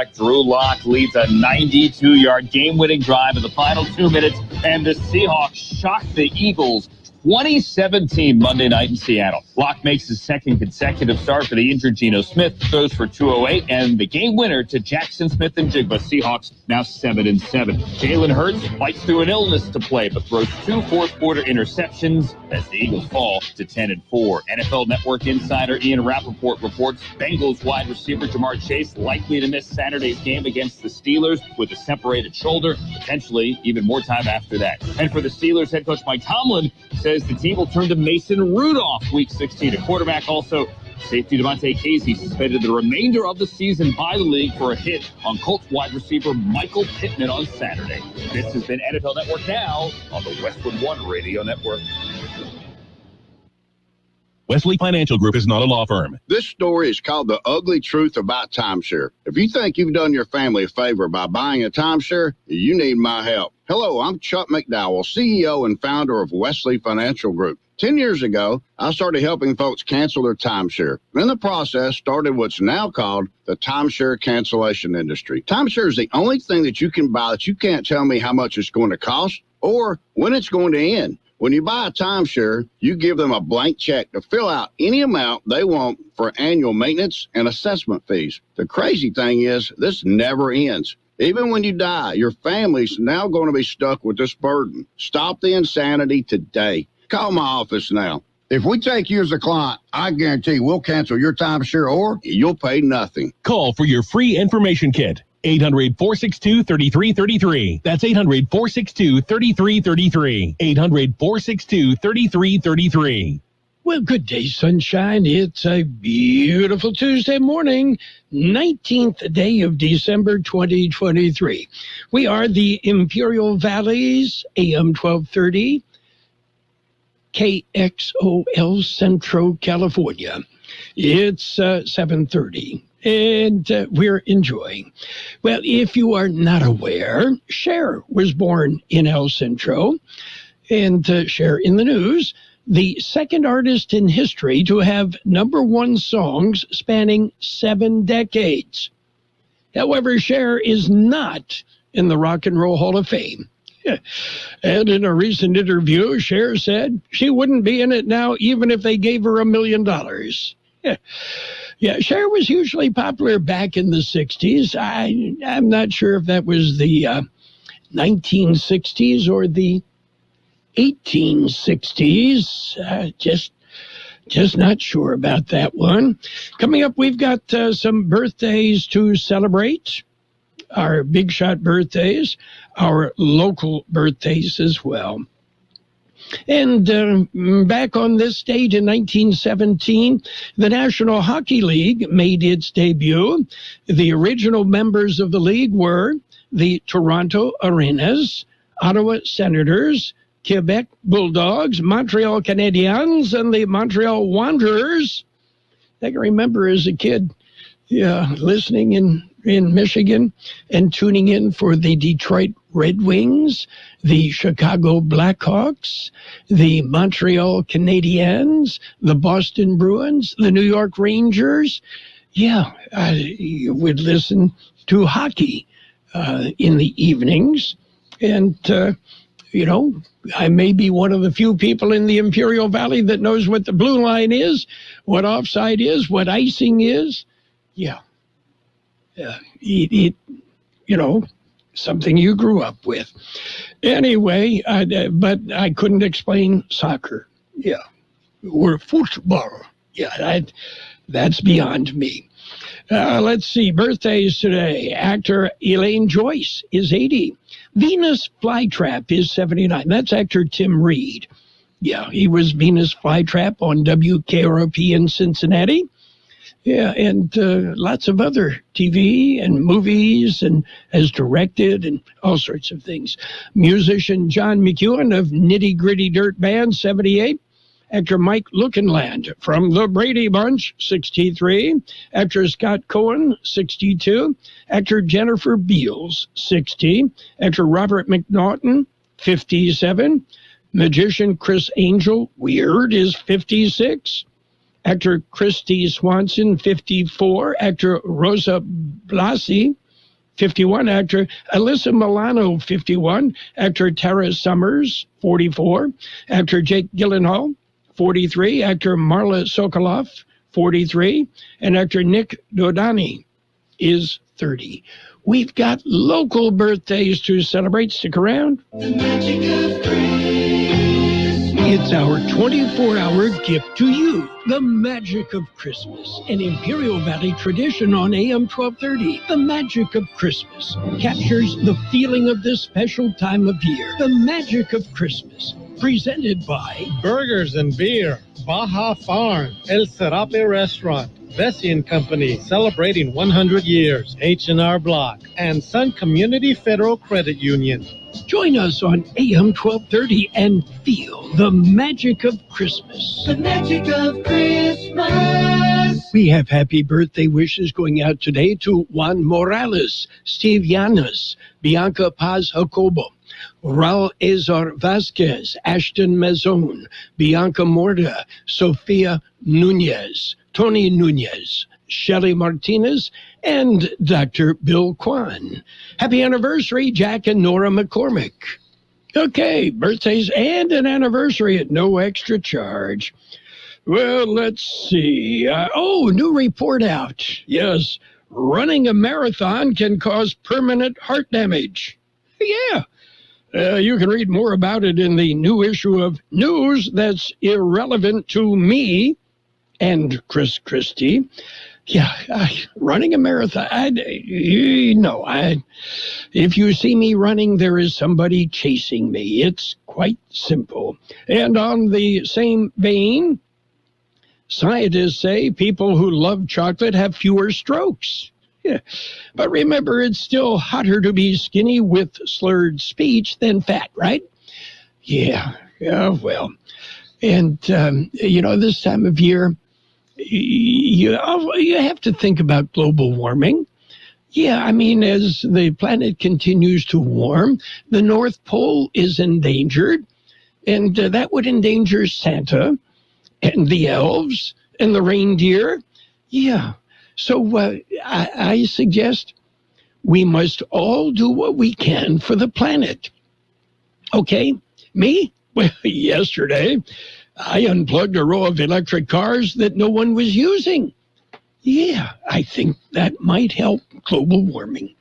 quarterback Drew Lock leads a 92-yard game-winning drive in the final 2 minutes, and the Seahawks shock the Eagles 2017 Monday night in Seattle. Lock makes his second consecutive start for the injured Geno Smith, throws for 208, and the game winner to Jackson Smith and Jigba. Seahawks now 7-7. Jalen Hurts fights through an illness to play, but throws 2 fourth-quarter interceptions as the Eagles fall to 10-4. NFL Network insider Ian Rappaport reports Bengals wide receiver Jamar Chase likely to miss Saturday's game against the Steelers with a separated shoulder, potentially even more time after that. And for the Steelers, head coach Mike Tomlin says the team will turn to Mason Rudolph week 16. A quarterback also, safety Devontae Casey suspended the remainder of the season by the league for a hit on Colts wide receiver Michael Pittman on Saturday. This has been NFL Network Now on the Westwood One Radio Network. Wesley Financial Group is not a law firm. This story is called The Ugly Truth About Timeshare. If you think you've done your family a favor by buying a timeshare, you need my help. Hello, I'm Chuck McDowell, CEO and founder of Wesley Financial Group. 10 years ago, I started helping folks cancel their timeshare. In the process, started what's now called the timeshare cancellation industry. Timeshare is the only thing that you can buy that you can't tell me how much it's going to cost or when it's going to end. When you buy a timeshare, you give them a blank check to fill out any amount they want for annual maintenance and assessment fees. The crazy thing is, this never ends. Even when you die, your family's now going to be stuck with this burden. Stop the insanity today. Call my office now. If we take you as a client, I guarantee we'll cancel your timeshare or you'll pay nothing. Call for your free information kit. 800-462-3333. That's 800-462-3333. 800-462-3333. Well, good day, sunshine. It's a beautiful Tuesday morning, 19th day of December 2023. We are the Imperial Valley's AM 1230, KXOL Centro, California. It's 7:30. And we're enjoying. Well, if you are not aware, Cher was born in El Centro, and Cher in the news, the second artist in history to have #1 songs spanning 7 decades. However, Cher is not in the Rock and Roll Hall of Fame. And in a recent interview, Cher said she wouldn't be in it now even if they gave her $1 million. Yeah, Cher was hugely popular back in the 60s. I'm not sure if that was the 1960s or the 1860s. Just not sure about that one. Coming up, we've got some birthdays to celebrate. Our big shot birthdays, our local birthdays as well. And back on this date in 1917, the National Hockey League made its debut. The original members of the league were the Toronto Arenas, Ottawa Senators, Quebec Bulldogs, Montreal Canadiens, and the Montreal Wanderers. I can remember as a kid listening in Michigan and tuning in for the Detroit Red Wings, the Chicago Blackhawks, the Montreal Canadiens, the Boston Bruins, the New York Rangers. I would listen to hockey in the evenings. And, I may be one of the few people in the Imperial Valley that knows what the blue line is, what offside is, what icing is. Something you grew up with. Anyway, but I couldn't explain soccer. Or football. That's beyond me. Let's see, birthdays today. Actor Elaine Joyce is 80. Venus Flytrap is 79. That's actor Tim Reed. He was Venus Flytrap on WKRP in Cincinnati. And lots of other TV and movies, and has directed and all sorts of things. Musician John McEwen of Nitty Gritty Dirt Band, 78. Actor Mike Lookinland from The Brady Bunch, 63. Actor Scott Cohen, 62. Actor Jennifer Beals, 60. Actor Robert McNaughton, 57. Magician Chris Angel, weird, is 56. Actor Christy Swanson, 54. Actor Rosa Blasi, 51. Actor Alyssa Milano, 51. Actor Tara Summers, 44. Actor Jake Gyllenhaal, 43. Actor Marla Sokoloff, 43. And actor Nick Dodani is 30. We've got local birthdays to celebrate. Stick around. It's our 24-hour gift to you. The magic of Christmas, an Imperial Valley tradition on AM 1230. The magic of Christmas captures the feeling of this special time of year. The magic of Christmas, presented by Burgers and Beer, Baja Farm, El Serape Restaurant, Vesey & Company, celebrating 100 years, H&R Block, and Sun Community Federal Credit Union. Join us on AM 1230 and feel the magic of Christmas. The magic of Christmas. We have happy birthday wishes going out today to Juan Morales, Steve Llanes, Bianca Paz Jacobo, Raul Ezar Vasquez, Ashton Mazon, Bianca Morda, Sofia Nunez, Tony Nunez, Shelly Martinez, and Dr. Bill Kwan. Happy anniversary, Jack and Nora McCormick. Okay, birthdays and an anniversary at no extra charge. Well, let's see. New report out. Yes, running a marathon can cause permanent heart damage. Yeah. You can read more about it in the new issue of News That's Irrelevant to Me and Chris Christie. Yeah, running a marathon. If you see me running, there is somebody chasing me. It's quite simple. And on the same vein, scientists say people who love chocolate have fewer strokes. Yeah. But remember, it's still hotter to be skinny with slurred speech than fat, right? Yeah, well. And, this time of year, you have to think about global warming. Yeah, as the planet continues to warm, the North Pole is endangered, and that would endanger Santa and the elves and the reindeer. Yeah, so I suggest we must all do what we can for the planet. Okay, me? Well, yesterday, I unplugged a row of electric cars that no one was using. Yeah, I think that might help global warming.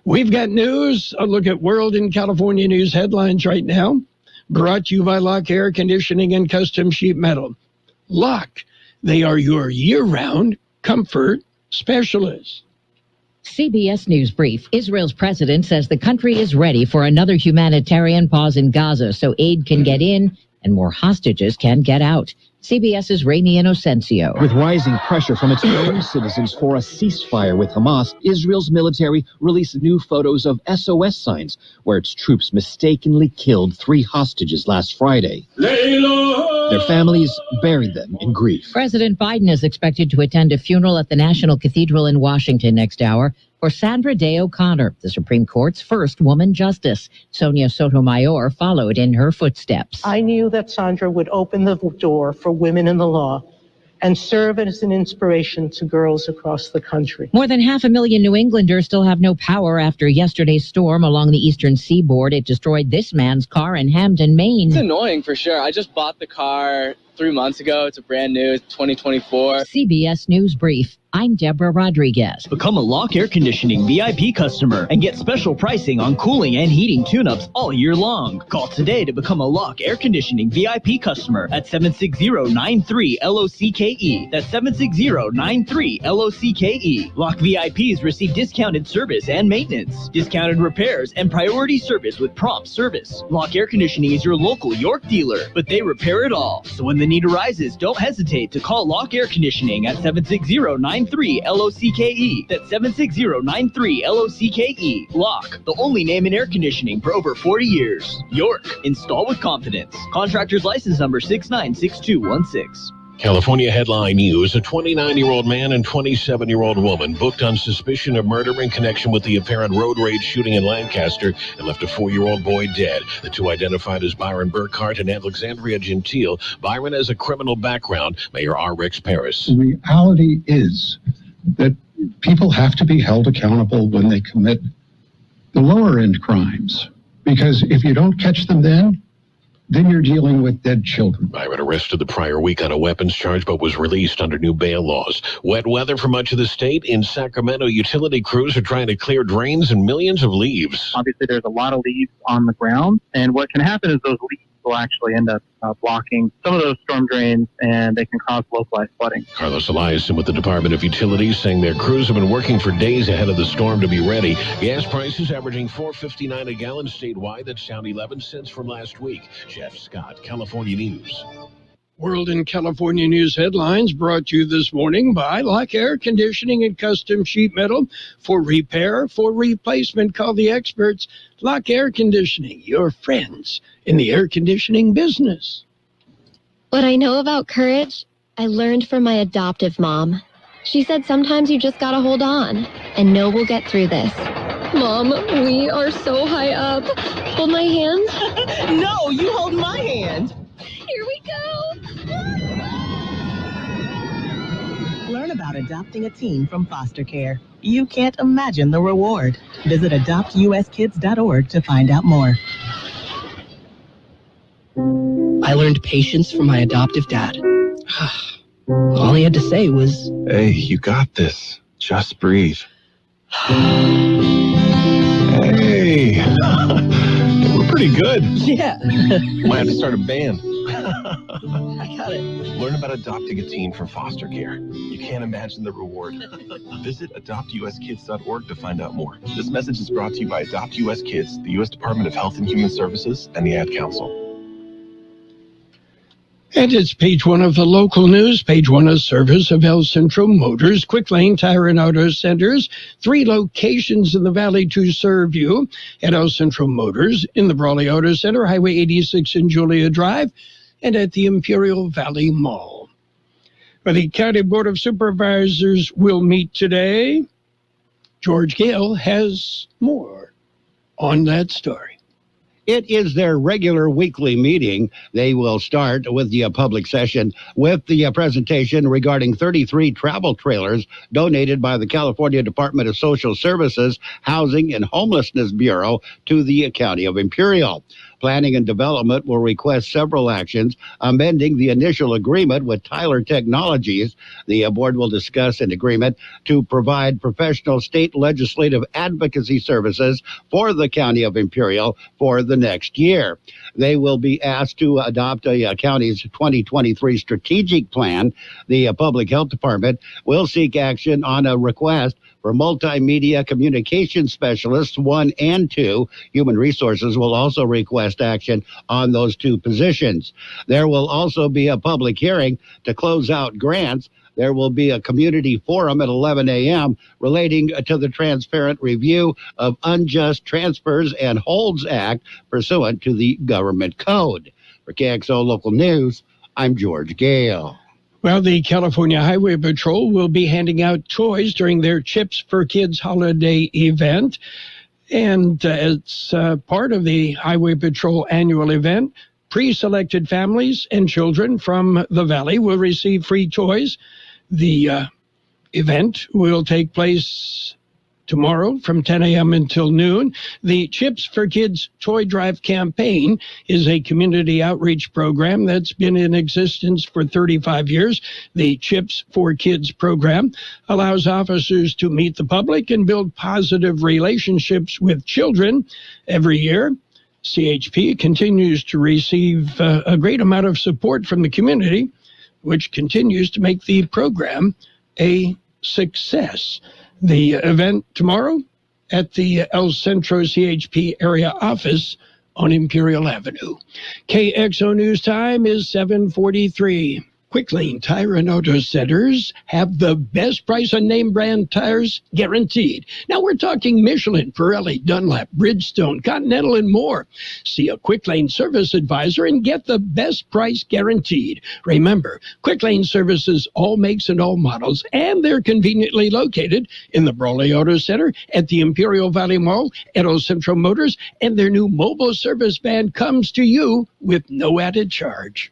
We've got news. A look at World and California news headlines right now. Brought to you by Lock Air Conditioning and Custom Sheet Metal. Lock, they are your year-round comfort specialists. CBS News Brief. Israel's president says the country is ready for another humanitarian pause in Gaza so aid can get in and more hostages can get out. CBS's Raimi Inocencio. With rising pressure from its own citizens for a ceasefire with Hamas, Israel's military released new photos of SOS signs where its troops mistakenly killed 3 hostages last Friday. Their families buried them in grief. President Biden is expected to attend a funeral at the National Cathedral in Washington next hour for Sandra Day O'Connor, the Supreme Court's first woman justice. Sonia Sotomayor followed in her footsteps. I knew that Sandra would open the door for women in the law and serve as an inspiration to girls across the country. More than 500,000 New Englanders still have no power after yesterday's storm along the eastern seaboard. It destroyed this man's car in Hampden, Maine. It's annoying for sure. I just bought the car 3 months ago. It's a brand new 2024. CBS News Brief. I'm Deborah Rodriguez. Become a Lock Air Conditioning VIP customer and get special pricing on cooling and heating tune-ups all year long. Call today to become a Lock Air Conditioning VIP customer at 760-93-LOCKE. That's 760-93-LOCKE. Lock VIPs receive discounted service and maintenance, discounted repairs, and priority service with prompt service. Lock Air Conditioning is your local York dealer, but they repair it all. So when the need arises, don't hesitate to call Lock Air Conditioning at 760-93-LOCKE. That's 760-93-LOCKE. Lock, the only name in air conditioning for over 40 years. York, install with confidence. Contractor's license number 696216. California headline news: a 29-year-old man and 27-year-old woman booked on suspicion of murder in connection with the apparent road rage shooting in Lancaster and left a 4-year-old boy dead. The two identified as Byron Burkhart and Alexandria Gentile. Byron has a criminal background. Mayor R. Rex Paris. The reality is that people have to be held accountable when they commit the lower end crimes, because if you don't catch them then you're dealing with dead children. Byron arrested the prior week on a weapons charge, but was released under new bail laws. Wet weather for much of the state. In Sacramento, utility crews are trying to clear drains and millions of leaves. Obviously, there's a lot of leaves on the ground, and what can happen is those leaves will actually end up blocking some of those storm drains, and they can cause localized flooding. Carlos Eliason with the Department of Utilities saying their crews have been working for days ahead of the storm to be ready. Gas prices averaging $4.59 a gallon statewide. That's down 11 cents from last week. Jeff Scott, California News. World and California News headlines brought to you this morning by Lock Air Conditioning and Custom Sheet Metal. For repair, for replacement, call the experts. Lock Air Conditioning, your friends in the air conditioning business. What I know about courage, I learned from my adoptive mom. She said sometimes you just gotta hold on and know we'll get through this. Mom, we are so high up. Hold my hand. No, you hold my hand. Here we go. Learn about adopting a teen from foster care. You can't imagine the reward. Visit adoptuskids.org to find out more. I learned patience from my adoptive dad. All he had to say was, "Hey, you got this. Just breathe." Hey, we're pretty good. Yeah. Might have to start a band. I got it. Learn about adopting a teen from foster care. You can't imagine the reward. Visit adoptuskids.org to find out more. This message is brought to you by Adopt US Kids, the U.S. Department of Health and Human Services, and the Ad Council. And it's page one of the local news, page one of service of El Centro Motors, Quick Lane Tire and Auto Centers, 3 locations in the valley to serve you at El Centro Motors, in the Brawley Auto Center, Highway 86 in Julia Drive, and at the Imperial Valley Mall. Well, the County Board of Supervisors will meet today. George Gale has more on that story. It is their regular weekly meeting. They will start with the public session with the presentation regarding 33 travel trailers donated by the California Department of Social Services Housing and Homelessness Bureau to the County of Imperial. Planning and Development will request several actions, amending the initial agreement with Tyler Technologies. The board will discuss an agreement to provide professional state legislative advocacy services for the County of Imperial for the next year. They will be asked to adopt a county's 2023 strategic plan. The Public Health Department will seek action on a request for multimedia communication specialists 1 and 2. Human Resources will also request action on those 2 positions. There will also be a public hearing to close out grants. There will be a community forum at 11 a.m. relating to the transparent review of unjust transfers and holds act pursuant to the government code. For KXO Local News, I'm George Gale. Well, the California Highway Patrol will be handing out toys during their Chips for Kids holiday event. And it's part of the Highway Patrol annual event. Pre-selected families and children from the Valley will receive free toys. The event will take place tomorrow from 10 a.m. until noon. The Chips for Kids Toy Drive campaign is a community outreach program that's been in existence for 35 years. The Chips for Kids program allows officers to meet the public and build positive relationships with children. Every year, CHP continues to receive a great amount of support from the community, which continues to make the program a success. The event tomorrow at the El Centro CHP area office on Imperial Avenue. KXO News Time is 7:43. Quick Lane Tire and Auto Centers have the best price on name brand tires guaranteed. Now we're talking Michelin, Pirelli, Dunlop, Bridgestone, Continental, and more. See a Quick Lane service advisor and get the best price guaranteed. Remember, Quick Lane services all makes and all models, and they're conveniently located in the Brawley Auto Center, at the Imperial Valley Mall, at El Centro Motors, and their new mobile service van comes to you with no added charge.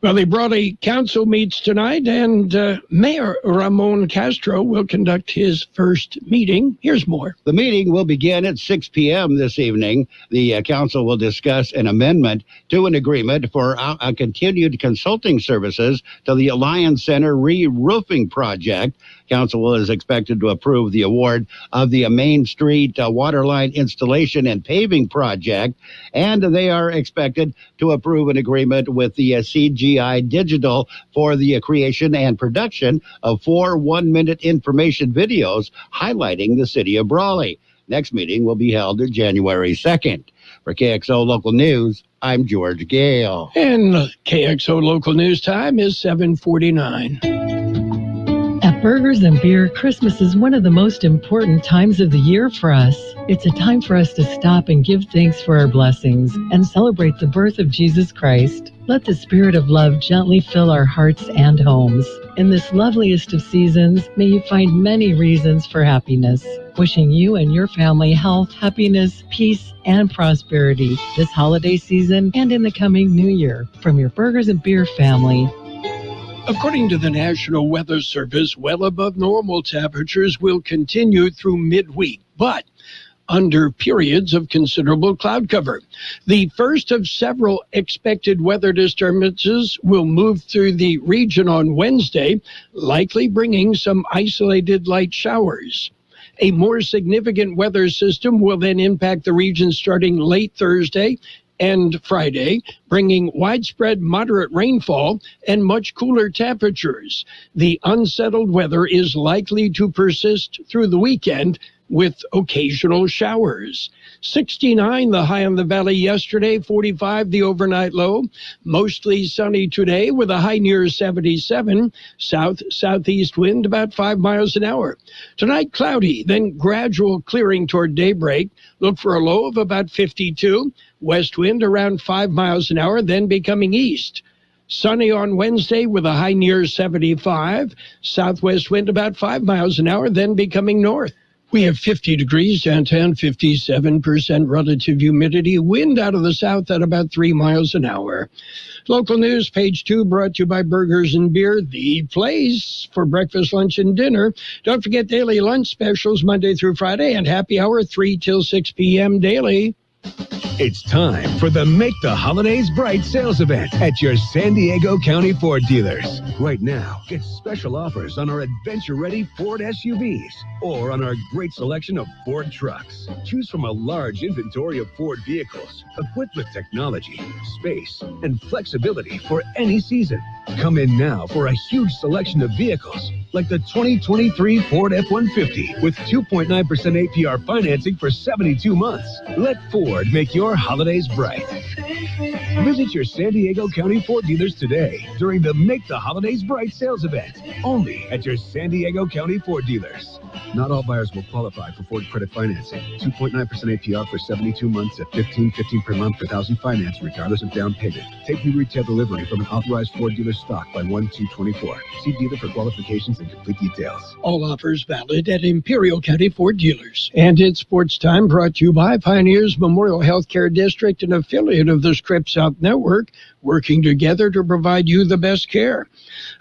Well, the Brawley Council meets tonight, and Mayor Ramon Castro will conduct his first meeting. Here's more. The meeting will begin at 6 p.m. this evening. The council will discuss an amendment to an agreement for continued consulting services to the Alliance Center re-roofing project. Council is expected to approve the award of the Main Street waterline installation and paving project, and they are expected to approve an agreement with the CGI Digital for the creation and production of 4 one-minute information videos highlighting the city of Brawley. Next meeting will be held January 2nd. For KXO Local News, I'm George Gale. And KXO Local News time is 7:49. At Burgers and Beer, Christmas is one of the most important times of the year for us. It's a time for us to stop and give thanks for our blessings and celebrate the birth of Jesus Christ. Let the spirit of love gently fill our hearts and homes. In this loveliest of seasons, may you find many reasons for happiness. Wishing you and your family health, happiness, peace, and prosperity this holiday season and in the coming new year. From your Burgers and Beer family. According to the National Weather Service, well above normal temperatures will continue through midweek, but under periods of considerable cloud cover. The first of several expected weather disturbances will move through the region on Wednesday, likely bringing some isolated light showers. A more significant weather system will then impact the region starting late Thursday and Friday, bringing widespread moderate rainfall and much cooler temperatures. The unsettled weather is likely to persist through the weekend with occasional showers. 69 the high on the valley yesterday, 45 the overnight low. Mostly sunny today with a high near 77. Southeast wind about 5 miles an hour. Tonight cloudy, then gradual clearing toward daybreak. Look for a low of about 52. West wind around 5 miles an hour, then becoming east. Sunny on Wednesday with a high near 75. Southwest wind about 5 miles an hour, then becoming north. We have 50 degrees downtown, 57% relative humidity, wind out of the south at about 3 miles an hour. Local news, page 2, brought to you by Burgers and Beer, the place for breakfast, lunch, and dinner. Don't forget daily lunch specials Monday through Friday and happy hour 3 till 6 p.m. daily. It's time for the Make the Holidays Bright sales event at your San Diego County Ford dealers. Right now, get special offers on our adventure-ready Ford SUVs or on our great selection of Ford trucks. Choose from a large inventory of Ford vehicles equipped with technology, space, and flexibility for any season. Come in now for a huge selection of vehicles like the 2023 Ford F-150 with 2.9% APR financing for 72 months. Let Ford make your holidays bright. Visit your San Diego County Ford dealers today during the Make the Holidays Bright sales event, only at your San Diego County Ford dealers. Not all buyers will qualify for Ford credit financing. 2.9% APR for 72 months at $15.15 per month per thousand finance, regardless of down payment. Take new retail delivery from an authorized Ford dealer stock by 1/2/24. See dealer for qualifications and complete details. All offers valid at Imperial County Ford dealers. And it's Sports Time, brought to you by Pioneers Memorial Healthcare District, an affiliate of the Scripps South Network, working together to provide you the best care.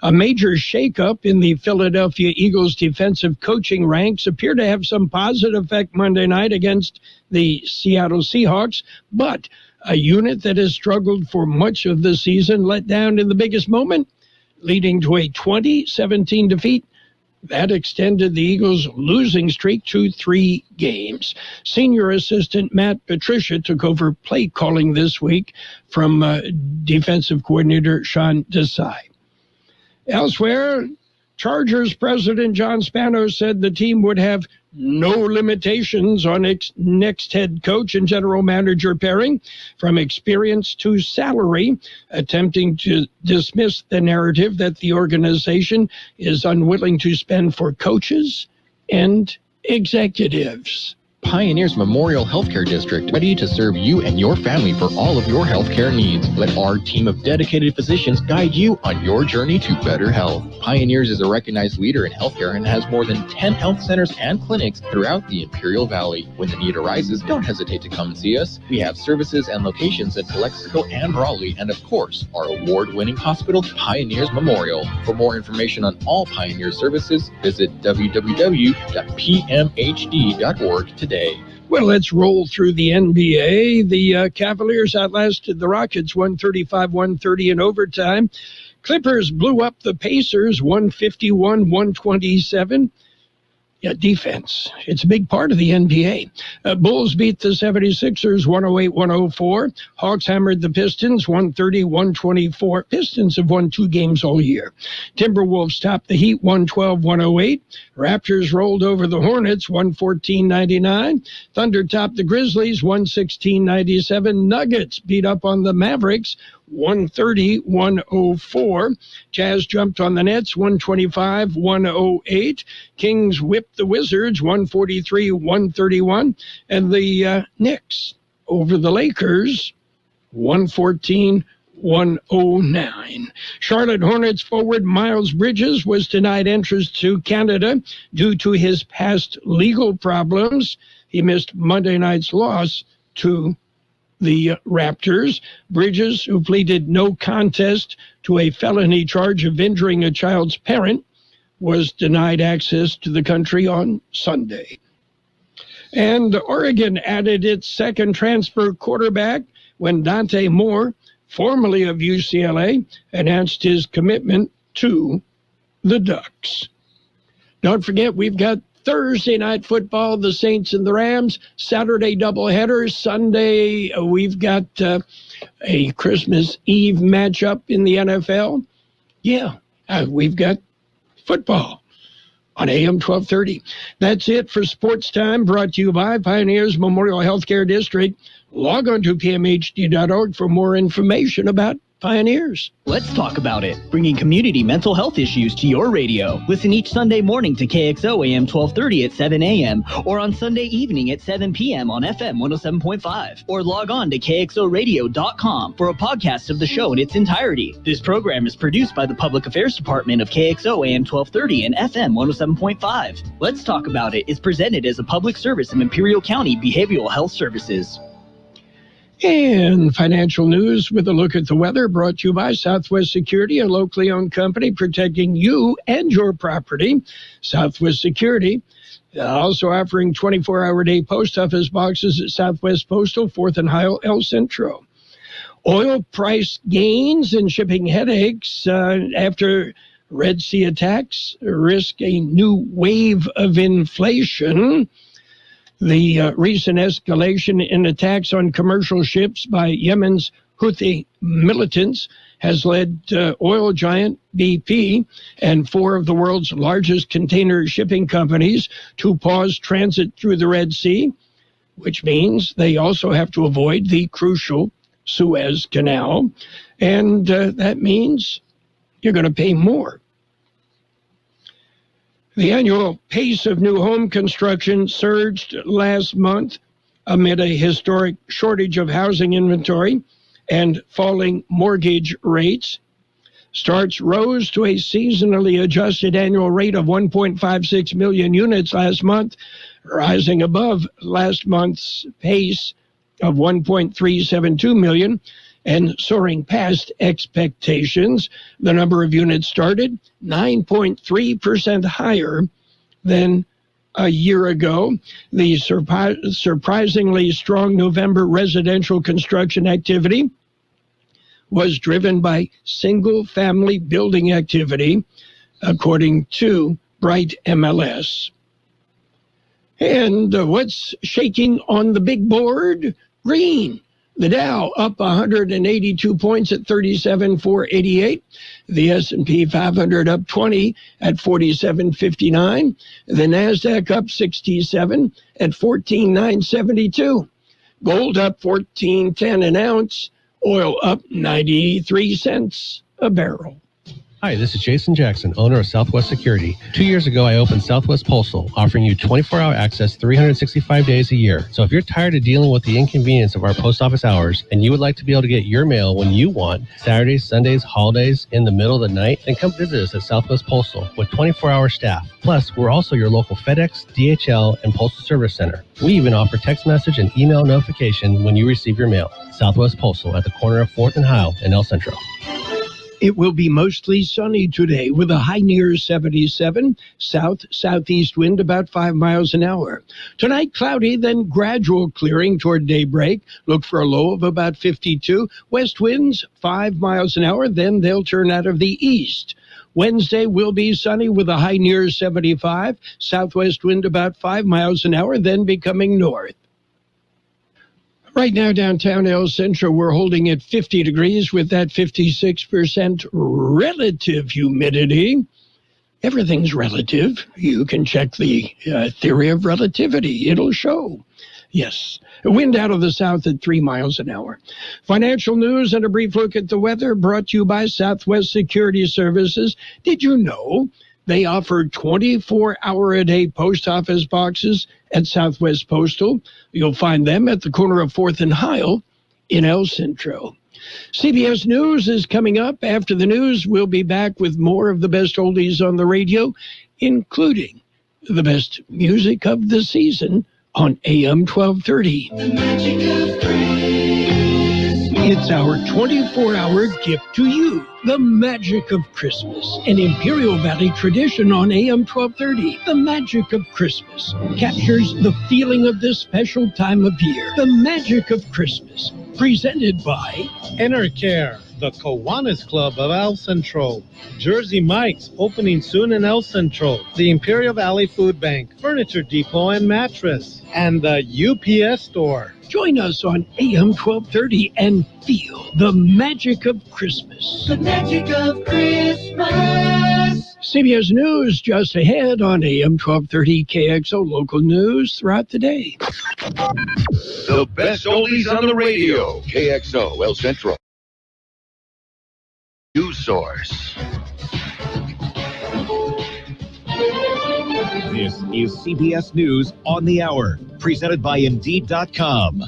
A major shakeup in the Philadelphia Eagles defensive coaching ranks appear to have some positive effect Monday night against the Seattle Seahawks, but a unit that has struggled for much of the season let down in the biggest moment, leading to a 20-17 defeat. That extended the Eagles' losing streak to 3 games. Senior assistant Matt Patricia took over play calling this week from defensive coordinator Sean Desai. Elsewhere, Chargers president John Spano said the team would have no limitations on its next head coach and general manager pairing, from experience to salary, attempting to dismiss the narrative that the organization is unwilling to spend for coaches and executives. Pioneers Memorial Healthcare District, ready to serve you and your family for all of your healthcare needs. Let our team of dedicated physicians guide you on your journey to better health. Pioneers is a recognized leader in healthcare and has more than 10 health centers and clinics throughout the Imperial Valley. When the need arises, don't hesitate to come and see us. We have services and locations in Calexico and Raleigh, and of course, our award-winning hospital, Pioneers Memorial. For more information on all Pioneer services, visit www.pmhd.org today. Well, let's roll through the NBA. The Cavaliers outlasted the Rockets 135-130 in overtime. Clippers blew up the Pacers 151-127. Yeah, defense. It's a big part of the NBA. Bulls beat the 76ers 108-104. Hawks hammered the Pistons 130-124. Pistons have won 2 games all year. Timberwolves topped the Heat 112-108. Raptors rolled over the Hornets 114-99. Thunder topped the Grizzlies 116-97. Nuggets beat up on the Mavericks 130-104. Jazz jumped on the Nets 125-108. Kings whipped the Wizards 143-131. And the Knicks over the Lakers 114-109. Charlotte Hornets forward Miles Bridges was denied entrance to Canada due to his past legal problems. He missed Monday night's loss to the Raptors. Bridges, who pleaded no contest to a felony charge of injuring a child's parent, was denied access to the country on Sunday. And Oregon added its second transfer quarterback when Dante Moore, formerly of UCLA, announced his commitment to the Ducks. Don't forget, we've got Thursday night football, the Saints and the Rams. Saturday doubleheader. Sunday, we've got a Christmas Eve matchup in the NFL. Yeah, we've got football on AM 1230. That's it for Sports Time, brought to you by Pioneers Memorial Healthcare District. Log on to pmhd.org for more information about Pioneers. Let's talk about it. Bringing community mental health issues to your radio. Listen each Sunday morning to KXO AM 1230 at 7 a.m. or on Sunday evening at 7 p.m. on FM 107.5. Or log on to kxoradio.com for a podcast of the show in its entirety. This program is produced by the Public Affairs Department of KXO AM 1230 and FM 107.5. Let's Talk About It is presented as a public service of Imperial County Behavioral Health Services. And financial news with a look at the weather, brought to you by Southwest Security, a locally owned company protecting you and your property. Southwest Security, also offering 24-hour-a-day post office boxes at Southwest Postal, 4th and Heil, El Centro. Oil price gains and shipping headaches after Red Sea attacks risk a new wave of inflation. The recent escalation in attacks on commercial ships by Yemen's Houthi militants has led oil giant BP and 4 of the world's largest container shipping companies to pause transit through the Red Sea, which means they also have to avoid the crucial Suez Canal. And that means you're going to pay more. The annual pace of new home construction surged last month amid a historic shortage of housing inventory and falling mortgage rates. Starts rose to a seasonally adjusted annual rate of 1.56 million units last month, rising above last month's pace of 1.372 million and soaring past expectations. The number of units started 9.3% higher than a year ago. The surprisingly strong November residential construction activity was driven by single-family building activity, according to Bright MLS. And what's shaking on the big board? Green. The Dow up 182 points at 37,488. The S&P 500 up 20 at 47,59. The NASDAQ up 67 at 14,972. Gold up 14.10 an ounce. Oil up 93 cents a barrel. Hi, this is Jason Jackson, owner of Southwest Security. 2 years ago, I opened Southwest Postal, offering you 24-hour access 365 days a year. So if you're tired of dealing with the inconvenience of our post office hours and you would like to be able to get your mail when you want, Saturdays, Sundays, holidays, in the middle of the night, then come visit us at Southwest Postal with 24-hour staff. Plus, we're also your local FedEx, DHL, and Postal Service Center. We even offer text message and email notification when you receive your mail. Southwest Postal at the corner of 4th and Heil in El Centro. It will be mostly sunny today with a high near 77, south-southeast wind about 5 miles an hour. Tonight, cloudy, then gradual clearing toward daybreak. Look for a low of about 52. West winds 5 miles an hour, then they'll turn out of the east. Wednesday will be sunny with a high near 75, southwest wind about 5 miles an hour, then becoming north. Right now, downtown El Centro, we're holding at 50 degrees with that 56% relative humidity. Everything's relative. You can check the theory of relativity. It'll show. Yes. Wind out of the south at 3 miles an hour. Financial news and a brief look at the weather brought to you by Southwest Security Services. Did you know they offer 24-hour-a-day post office boxes at Southwest Postal? You'll find them at the corner of 4th and Heil in El Centro. CBS News is coming up. After the news, we'll be back with more of the best oldies on the radio, including the best music of the season on AM 1230. The magic of Christmas. It's our 24-hour gift to you. The Magic of Christmas, an Imperial Valley tradition on AM 1230. The Magic of Christmas captures the feeling of this special time of year. The Magic of Christmas, presented by Enercare, the Kiwanis Club of El Centro, Jersey Mike's opening soon in El Centro, the Imperial Valley Food Bank, Furniture Depot and Mattress, and the UPS Store. Join us on AM 1230 and feel the magic of Christmas. The magic of Christmas. CBS News just ahead on AM 1230 KXO local news throughout the day. The best oldies on the radio. KXO El Centro. News Source. This is CBS News on the Hour, presented by Indeed.com.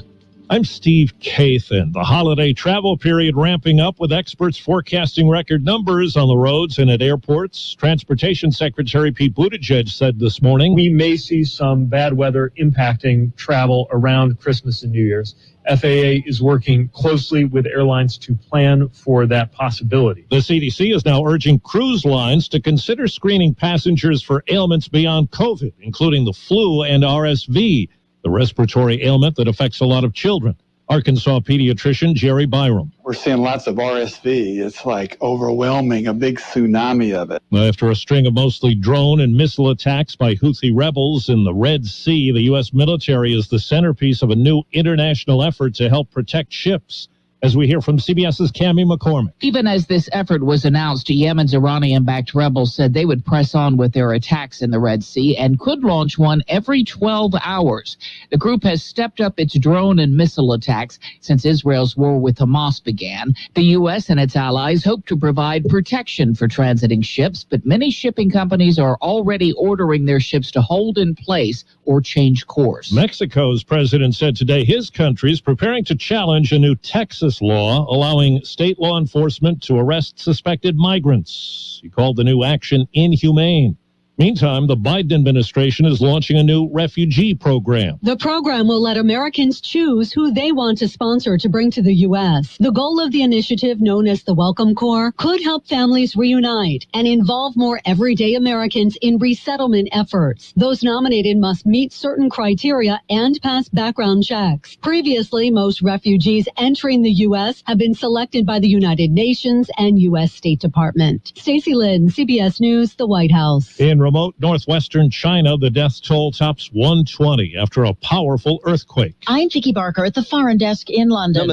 I'm Steve Kathan. The holiday travel period ramping up with experts forecasting record numbers on the roads and at airports. Transportation Secretary Pete Buttigieg said this morning, we may see some bad weather impacting travel around Christmas and New Year's. FAA is working closely with airlines to plan for that possibility. The CDC is now urging cruise lines to consider screening passengers for ailments beyond COVID, including the flu and RSV, the respiratory ailment that affects a lot of children. Arkansas pediatrician Jerry Byram. We're seeing lots of RSV. It's like overwhelming, a big tsunami of it. After a string of mostly drone and missile attacks by Houthi rebels in the Red Sea, the U.S. military is the centerpiece of a new international effort to help protect ships. As we hear from CBS's Cammie McCormick. Even as this effort was announced, Yemen's Iranian-backed rebels said they would press on with their attacks in the Red Sea and could launch one every 12 hours. The group has stepped up its drone and missile attacks since Israel's war with Hamas began. The U.S. and its allies hope to provide protection for transiting ships, but many shipping companies are already ordering their ships to hold in place or change course. Mexico's president said today his country is preparing to challenge a new Texas law allowing state law enforcement to arrest suspected migrants. He called the new action inhumane. Meantime, the Biden administration is launching a new refugee program. The program will let Americans choose who they want to sponsor to bring to the U.S. The goal of the initiative, known as the Welcome Corps, could help families reunite and involve more everyday Americans in resettlement efforts. Those nominated must meet certain criteria and pass background checks. Previously, most refugees entering the U.S. have been selected by the United Nations and U.S. State Department. Stacey Lynn, CBS News, the White House. In remote northwestern China, the death toll tops 120 after a powerful earthquake. I'm Vicky Barker at the Foreign Desk in London.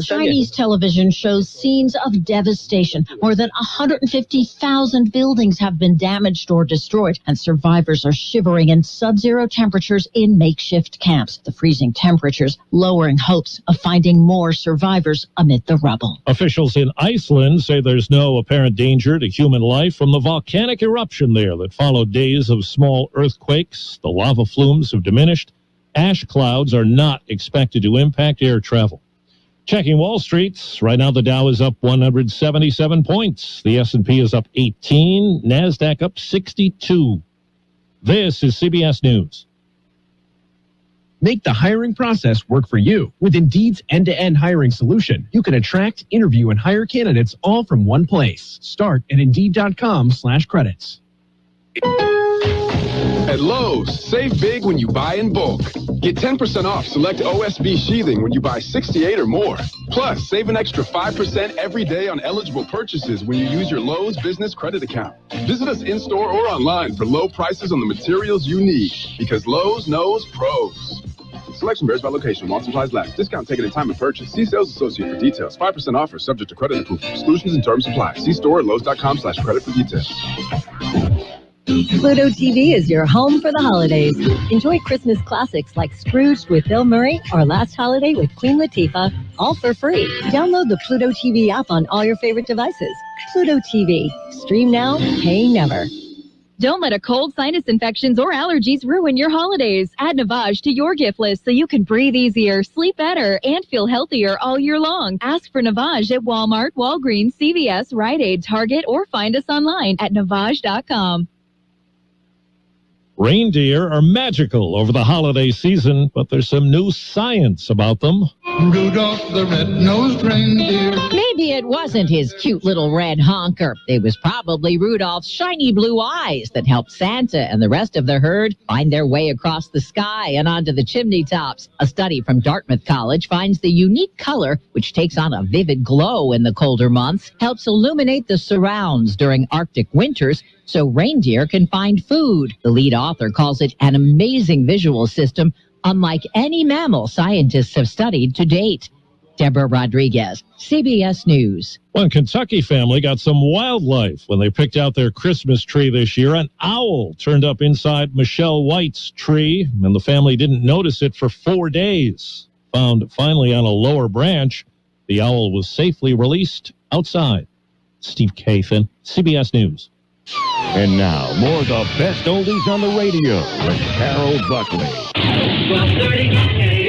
Chinese television shows scenes of devastation. More than 150,000 buildings have been damaged or destroyed, and survivors are shivering in sub-zero temperatures in makeshift camps. The freezing temperatures lowering hopes of finding more survivors amid the rubble. Officials in Iceland say there's no apparent danger to human life from the volcanic eruption there that followed days of small earthquakes. The lava flumes have diminished. Ash clouds are not expected to impact air travel. Checking Wall Street, right now the Dow is up 177 points. The S&P is up 18, NASDAQ up 62. This is CBS News. Make the hiring process work for you. With Indeed's end-to-end hiring solution, you can attract, interview, and hire candidates all from one place. Start at Indeed.com/credits. At Lowe's, save big when you buy in bulk. Get 10% off select OSB sheathing when you buy 68 or more. Plus, save an extra 5% every day on eligible purchases when you use your Lowe's business credit account. Visit us in-store or online for low prices on the materials you need, because Lowe's knows pros. Selection varies by location. While supplies last. Discount taken at time of purchase. See sales associate for details. 5% offer subject to credit approval. Exclusions and terms apply. See store at Lowe's.com/credit for details. Pluto TV is your home for the holidays. Enjoy Christmas classics like Scrooged with Bill Murray or Last Holiday with Queen Latifah, all for free. Download the Pluto TV app on all your favorite devices. Pluto TV. Stream now, pay never. Don't let a cold, sinus infections, or allergies ruin your holidays. Add Navage to your gift list so you can breathe easier, sleep better, and feel healthier all year long. Ask for Navage at Walmart, Walgreens, CVS, Rite Aid, Target, or find us online at Navage.com. Reindeer are magical over the holiday season, but there's some new science about them. Rudolph the red-nosed reindeer. Maybe it wasn't his cute little red honker. It was probably Rudolph's shiny blue eyes that helped Santa and the rest of the herd find their way across the sky and onto the chimney tops. A study from Dartmouth College finds the unique color, which takes on a vivid glow in the colder months, helps illuminate the surrounds during Arctic winters so reindeer can find food. The lead author calls it an amazing visual system, unlike any mammal scientists have studied to date. Deborah Rodriguez, CBS News. One Kentucky family got some wildlife when they picked out their Christmas tree this year. An owl turned up inside Michelle White's tree, and the family didn't notice it for 4 days. Found finally on a lower branch, the owl was safely released outside. Steve Kathan, CBS News. And now, more of the best oldies on the radio with Carroll Buckley. 12:30.